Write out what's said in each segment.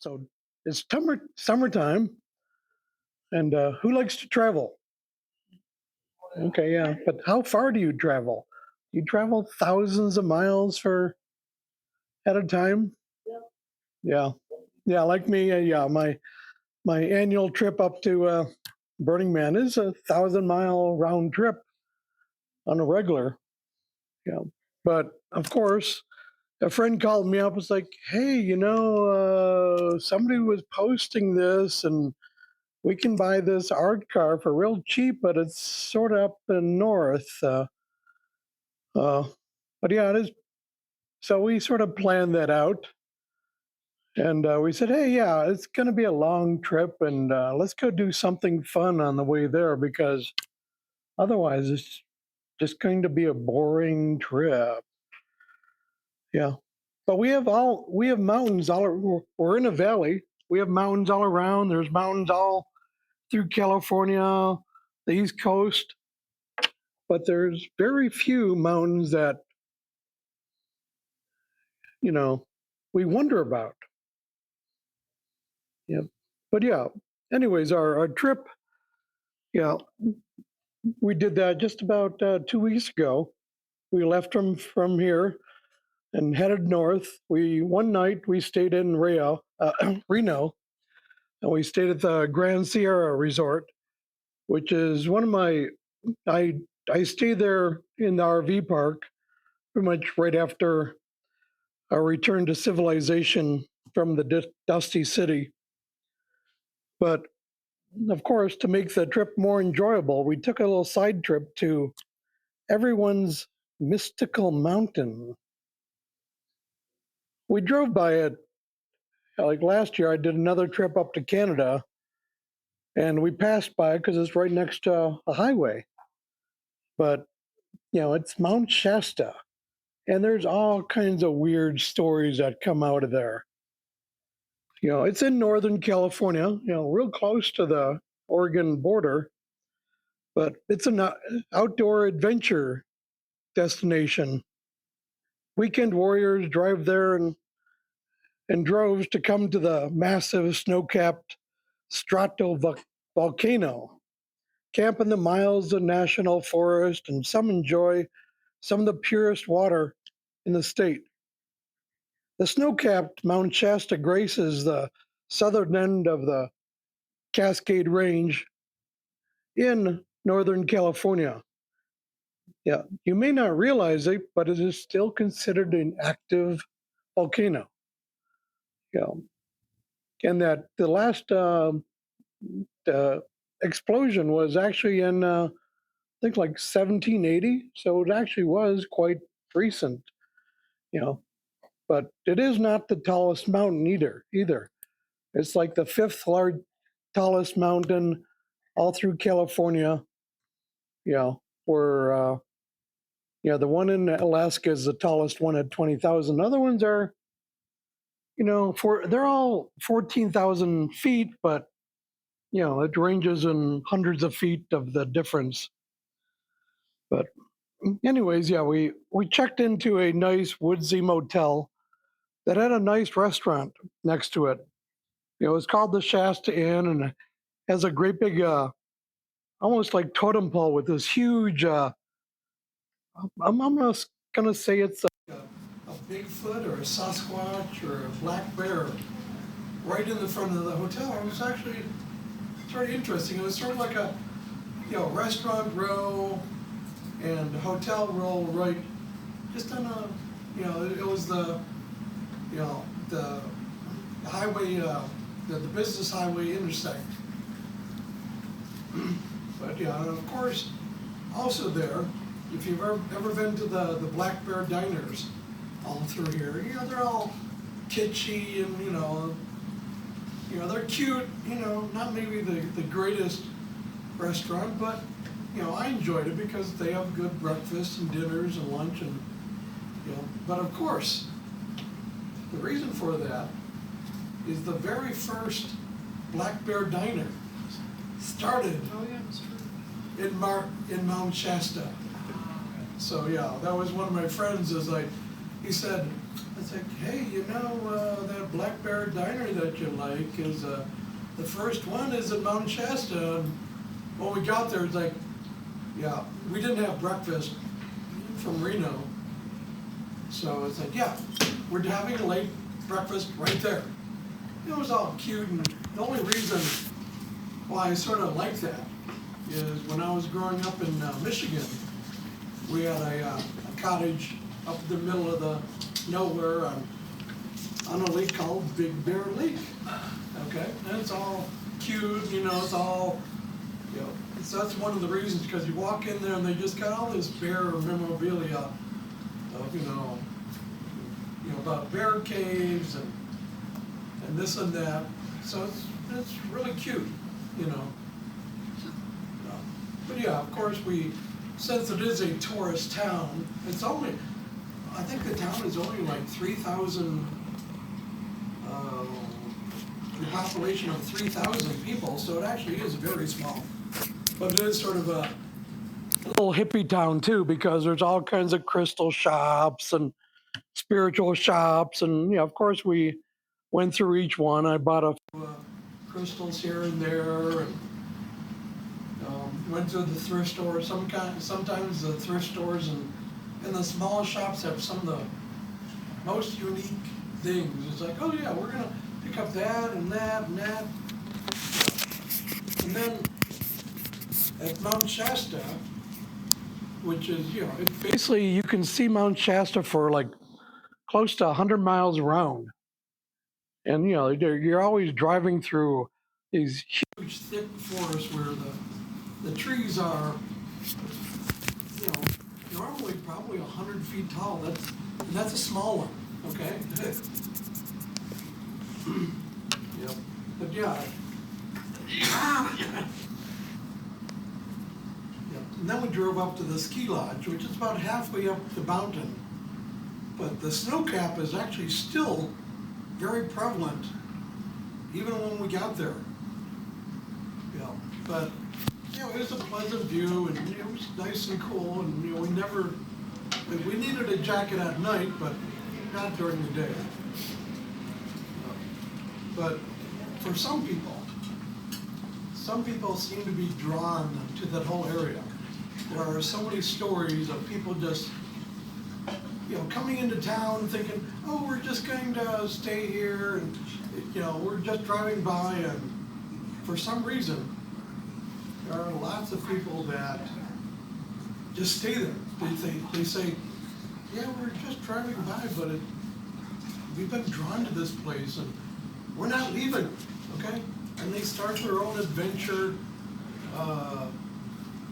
So it's summertime, and who likes to travel? Okay, yeah, but how far do you travel? You travel thousands of miles for at a time? Yeah, yeah, like me, yeah. My annual trip up to Burning Man is a 1,000 mile round trip on a regular. Yeah, but of course, a friend called me up. Was like, "Hey, somebody was posting this, and we can buy this art car for real cheap, but it's sort of up in north." Uh, but yeah, it is. So we sort of planned that out, and we said, "Hey, yeah, it's going to be a long trip, and let's go do something fun on the way there because otherwise, it's just going to be a boring trip." Yeah, but we have mountains we're in a valley. We have mountains all around. There's mountains all through California, the East Coast, but there's very few mountains that you know we wonder about. Yeah, but yeah. Anyways, our trip, yeah, we did that just about 2 weeks ago. We left from here and headed north. We one night we stayed in Reno, and we stayed at the Grand Sierra Resort, which is one of my I I stayed there in the RV park pretty much right after our return to civilization from the dusty city. But of course, to make the trip more enjoyable, we took a little side trip to everyone's mystical mountain. We drove by it like last year. I did another trip up to Canada, and we passed by it because it's right next to a highway. But it's Mount Shasta, and there's all kinds of weird stories that come out of there. It's in Northern California, real close to the Oregon border, but it's an outdoor adventure destination. Weekend warriors drive there in droves to come to the massive snow-capped volcano, camp in the miles of national forest, and some enjoy some of the purest water in the state. The snow-capped Mount Shasta graces the southern end of the Cascade Range in Northern California. Yeah, you may not realize it, but it is still considered an active volcano. Yeah, and that the last uh, explosion was actually in I think like 1780, so it actually was quite recent. You know, but it is not the tallest mountain Either it's like the tallest mountain all through California. Where the one in Alaska is the tallest one at 20,000. Other ones are, they're all 14,000 feet, but it ranges in hundreds of feet of the difference. But anyways, yeah, we checked into a nice woodsy motel that had a nice restaurant next to it. It's called the Shasta Inn, and it has a great big, almost like totem pole with this huge. I'm almost gonna say it's a Bigfoot or a Sasquatch or a black bear right in the front of the hotel. It was actually very interesting. It was sort of like a restaurant row and hotel row right just on a it was the highway the business highway intersect. But yeah, and of course also there, if you've ever been to the Black Bear diners all through here, they're all kitschy and they're cute, not maybe the greatest restaurant, but I enjoyed it because they have good breakfast and dinners and lunch and but of course the reason for that is the very first Black Bear diner started in Mount Shasta. So yeah, that was one of my friends. He said, It's like, hey, that Black Bear Diner that you like is the first one is in Mount Shasta. And when we got there, it's like, yeah, we didn't have breakfast from Reno, so it's like, yeah, we're having a late breakfast right there. It was all cute, and the only reason why I sort of like that is when I was growing up in Michigan, we had a cottage up in the middle of the nowhere on a lake called Big Bear Lake. Okay, and it's all cute, it's all, so that's one of the reasons, because you walk in there and they just got all this bear memorabilia of, about bear caves and this and that. So it's really cute, you know. But yeah, of course, since it is a tourist town, I think the town is only like 3,000, the population of 3,000 people, so it actually is very small. But it is sort of a little hippie town too, because there's all kinds of crystal shops and spiritual shops, and of course, we went through each one. I bought a few crystals here and there, and went to the thrift store. Sometimes the thrift stores and the small shops have some of the most unique things. It's like, oh yeah, we're gonna pick up that and that and that. And then at Mount Shasta, which is, basically you can see Mount Shasta for like close to 100 miles around. And, you're always driving through these huge, thick forests where the trees are, normally probably 100 feet tall. That's a small one, okay? Yep. But yeah. Yep. And then we drove up to the ski lodge, which is about halfway up the mountain. But the snow cap is actually still very prevalent, even when we got there. Yeah. But it was a pleasant view, and it was nice and cool, and we needed a jacket at night, but not during the day. But for some people seem to be drawn to that whole area. There are so many stories of people just, coming into town thinking, oh, we're just going to stay here, and, we're just driving by, and for some reason, there are lots of people that just stay there. They say, yeah, we're just driving by, but we've been drawn to this place, and we're not leaving, okay? And they start their own adventure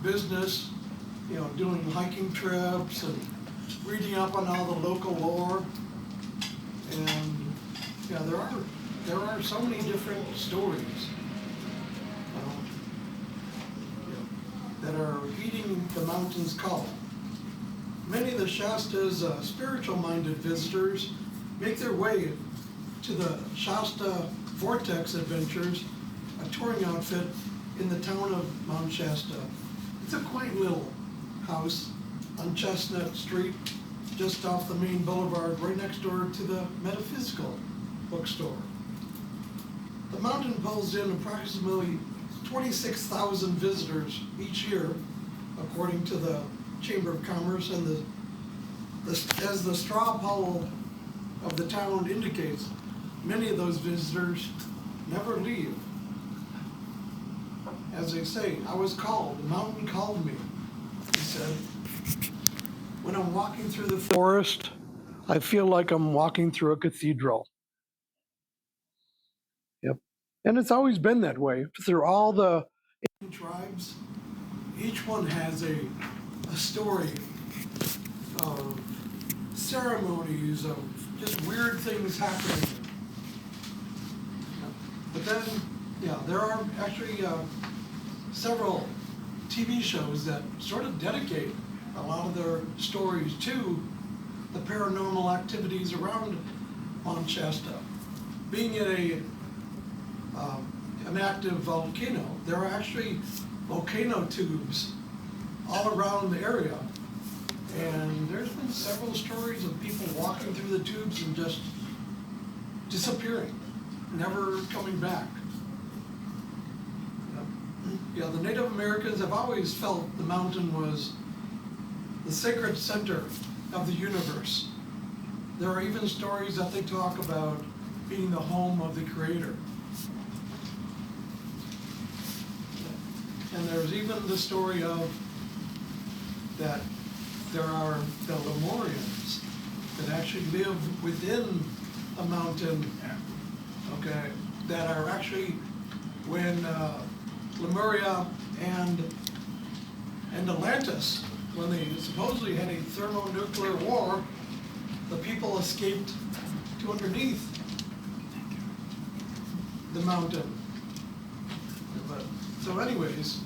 business, doing hiking trips and reading up on all the local lore. And there are so many different stories that are heeding the mountain's call. Many of the Shasta's spiritual-minded visitors make their way to the Shasta Vortex Adventures, a touring outfit in the town of Mount Shasta. It's a quaint little house on Chestnut Street, just off the main boulevard, right next door to the Metaphysical bookstore. The mountain pulls in approximately 26,000 visitors each year, according to the Chamber of Commerce, and as the straw poll of the town indicates, many of those visitors never leave. As they say, I was called, the mountain called me, he said. When I'm walking through the forest, I feel like I'm walking through a cathedral. Yep. And it's always been that way. Through all the tribes, each one has a story of ceremonies, of just weird things happening. But then, there are actually several TV shows that sort of dedicate a lot of their stories to the paranormal activities around Mount Shasta. Being in an active volcano, there are actually volcano tubes all around the area. And there's been several stories of people walking through the tubes and just disappearing, never coming back. Yeah, the Native Americans have always felt the mountain was the sacred center of the universe. There are even stories that they talk about being the home of the Creator. And there's even the story of that there are the Lemurians that actually live within a mountain, okay, that are actually when Lemuria and Atlantis, when they supposedly had a thermonuclear war, the people escaped to underneath the mountain. But, so anyways,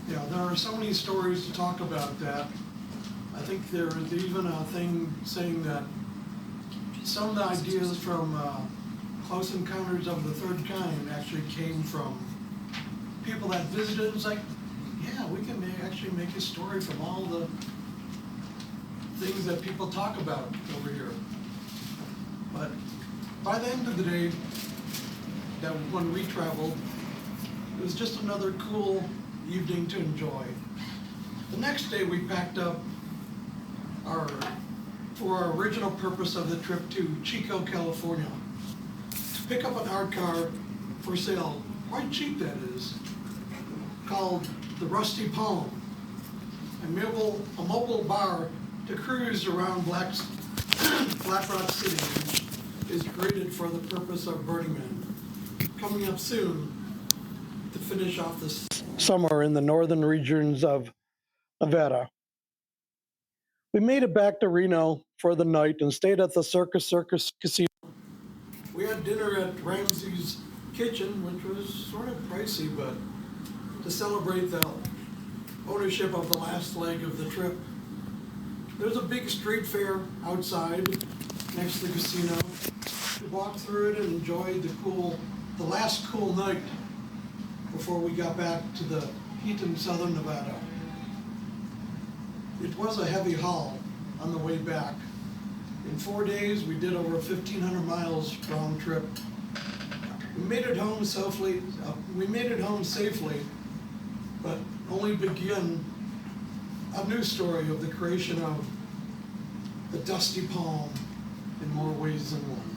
yeah, there are so many stories to talk about that. I think there is even a thing saying that some of the ideas from Close Encounters of the Third Kind actually came from people that visited. It's like, yeah, we can actually make a story from all the things that people talk about over here. But by the end of the day, that when we traveled, it was just another cool evening to enjoy. The next day we packed up for our original purpose of the trip to Chico, California, to pick up an art car for sale, quite cheap that is, called the Rusty Palm, a mobile bar to cruise around Flat Rock City, which is created for the purpose of Burning Man. Coming up soon to finish off this summer in the northern regions of Nevada. We made it back to Reno for the night and stayed at the Circus Casino. We had dinner at Ramsey's Kitchen, which was sort of pricey, but to celebrate the ownership of the last leg of the trip. There's a big street fair outside next to the casino. We walked through it and enjoyed the last cool night before we got back to the heat in southern Nevada. It was a heavy haul on the way back. In 4 days, we did over 1,500 miles round trip. We made it home safely. But only begin a new story of the creation of the Dusty Palm in more ways than one.